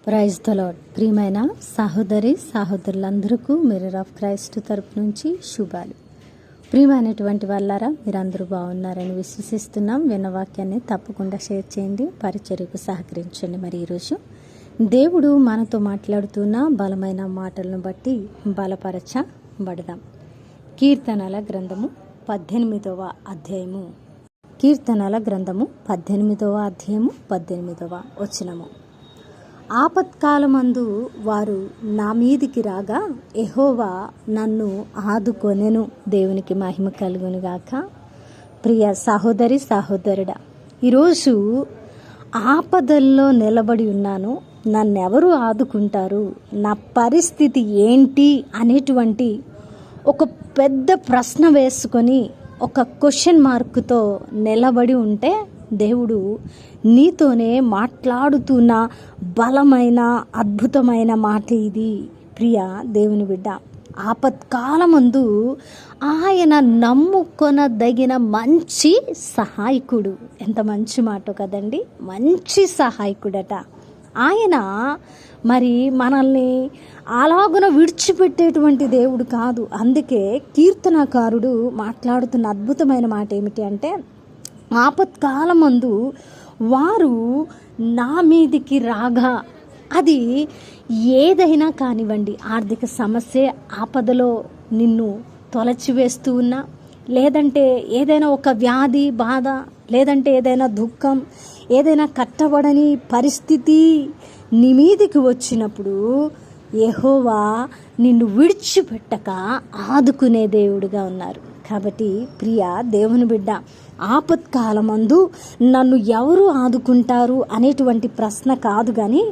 Praise the lord. ప్రియమైన సహోదరులందరికీ mirror of Christ తరపు నుంచి శుభాలు. ప్రియమైనటువంటి వాళ్ళారా, మీరందరూ బాగున్నారని విశ్వసిస్తున్నాం. విన్న వాక్యాన్ని తప్పకుండా షేర్ చేయండి, పరిచర్యకు సహకరించండి. మరి ఈరోజు దేవుడు మనతో మాట్లాడుతున్న బలమైన మాటలను బట్టి బలపరచబడదాం. కీర్తనల గ్రంథము 18వ అధ్యాయము. కీర్తనల గ్రంథము 18వ అధ్యాయము 18వ వచనము. ఆపత్కాలమందు వారు నా మీదికి రాగా యెహోవా నన్ను ఆదుకొనెను. దేవునికి మహిమ కలుగునుగాక. ప్రియ సహోదరుడా, ఈరోజు ఆపదల్లో నిలబడి ఉన్నాను, నన్నెవరు ఆదుకుంటారు, నా పరిస్థితి ఏంటి అనేటువంటి ఒక పెద్ద ప్రశ్న వేసుకొని ఒక క్వశ్చన్ మార్కుతో నిలబడి ఉంటే దేవుడు నీతోనే మాట్లాడుతున్న బలమైన అద్భుతమైన మాట ఇది. ప్రియ దేవుని బిడ్డ, ఆపత్కాలమందు ఆయన నమ్ముకొనదగిన మంచి సహాయకుడు. ఎంత మంచి మాట కదండి, మంచి సహాయకుడట ఆయన. మరి మనల్ని అలాగున విడిచిపెట్టేటువంటి దేవుడు కాదు. అందుకే కీర్తనకారుడు మాట్లాడుతున్న అద్భుతమైన మాట ఏమిటి అంటే, ఆపత్కాలమందు వారు నా మీదికి రాగా, అది ఏదైనా కానివ్వండి, ఆర్థిక సమస్య ఆపదలో నిన్ను తొలచివేస్తూ ఉన్నా, లేదంటే ఏదైనా ఒక వ్యాధి బాధ, లేదంటే ఏదైనా దుఃఖం, ఏదైనా కట్టబడని పరిస్థితి నీ మీదికి వచ్చినప్పుడు యెహోవా నిన్ను విడిచిపెట్టక ఆదుకునే దేవుడిగా ఉన్నారు. కాబట్టి ప్రియ దేవుని బిడ్డ, ఆపత్కాలమందు నన్ను ఎవరు ఆదుకుంటారు అనేటువంటి ప్రశ్న కాదు, కానీ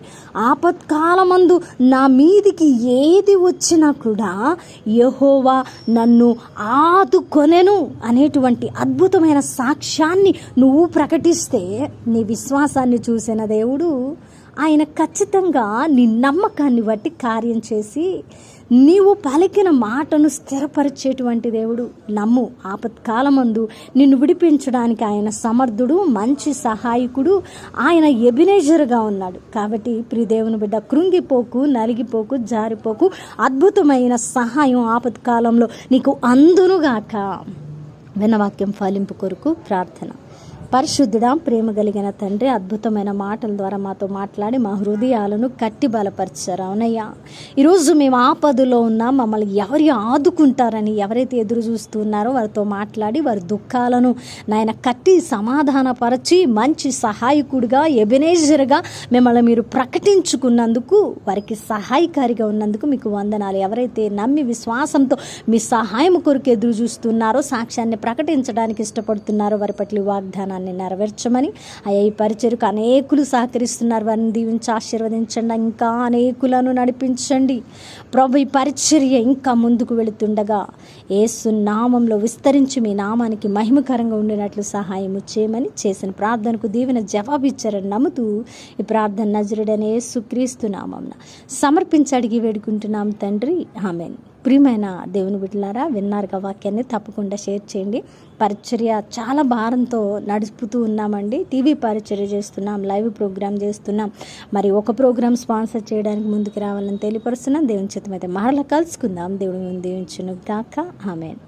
ఆపత్కాలమందు నా మీదికి ఏది వచ్చినా కూడా యెహోవా నన్ను ఆదుకొనెను అనేటువంటి అద్భుతమైన సాక్ష్యాన్ని నువ్వు ప్రకటిస్తే నీ విశ్వాసాన్ని చూసిన దేవుడు ఆయన ఖచ్చితంగా నీ నమ్మకాన్ని బట్టి కార్యం చేసి నీవు పలికిన మాటను స్థిరపరిచేటువంటి దేవుడు. నమ్ము, ఆపత్కాలమందు నిన్ను విడిపించడానికి ఆయన సమర్థుడు, మంచి సహాయకుడు, ఆయన ఎబినేజర్గా ఉన్నాడు. కాబట్టి ప్రియ దేవుని బిడ్డ, కృంగిపోకు, నలిగిపోకు, జారిపోకు. అద్భుతమైన సహాయం ఆపత్కాలంలో నీకు అందునుగాక. విన్నవాక్యం ఫలింపు కొరకు ప్రార్థన. పరిశుద్ధుడా, ప్రేమ కలిగిన తండ్రి, అద్భుతమైన మాటల ద్వారా మాతో మాట్లాడి మా హృదయాలను కట్టి బలపరిచారు. అవునయ్యా, ఈరోజు మేము ఆపదలో ఉన్నాం, మమ్మల్ని ఎవరు ఆదుకుంటారని ఎవరైతే ఎదురు చూస్తున్నారో వారితో మాట్లాడి వారి దుఃఖాలను నాయన కట్టి సమాధానపరచి మంచి సహాయకుడిగా, ఎబెనేజర్గా మిమ్మల్ని మీరు ప్రకటించుకున్నందుకు, వారికి సహాయకారిగా ఉన్నందుకు మీకు వందనాలు. ఎవరైతే నమ్మి విశ్వాసంతో మీ సహాయం కొరకు ఎదురు చూస్తున్నారో, సాక్ష్యాన్ని ప్రకటించడానికి ఇష్టపడుతున్నారో వారి పట్ల వాగ్దానాన్ని నెరవేర్చమని, అయ్యా ఈ పరిచర్యకు అనేకులు సహకరిస్తున్నారు, వారిని దీవించి ఆశీర్వదించండి, ఇంకా అనేకులను నడిపించండి ప్రభు. ఈ పరిచర్య ఇంకా ముందుకు వెళుతుండగా యేసు నామంలో విస్తరించి మీ నామానికి మహిమకరంగా ఉండినట్లు సహాయం చేయమని, చేసిన ప్రార్థనకు దీవెన జవాబిచ్చారని నమ్ముతూ ఈ ప్రార్థన నజరుడైన యేసుక్రీస్తు నామమున సమర్పించి అడిగి వేడుకుంటున్నాం తండ్రి, ఆమేన్. ప్రియమైన దేవుని బిడ్డలారా, విన్నారుగా వాక్యాన్ని తప్పకుండా షేర్ చేయండి. పరిచర్య చాలా భారంతో నడుపుతూ ఉన్నామండి. టీవీ పరిచర్య చేస్తున్నాం, లైవ్ ప్రోగ్రామ్ చేస్తున్నాం. మరి ఒక ప్రోగ్రామ్ స్పాన్సర్ చేయడానికి ముందుకు రావాలని తెలియపరుస్తున్నాం. దేవుని చిత్తమైతే మరలా కలుసుకుందాం. దేవుడు దీవించును గాక. ఆమేన్.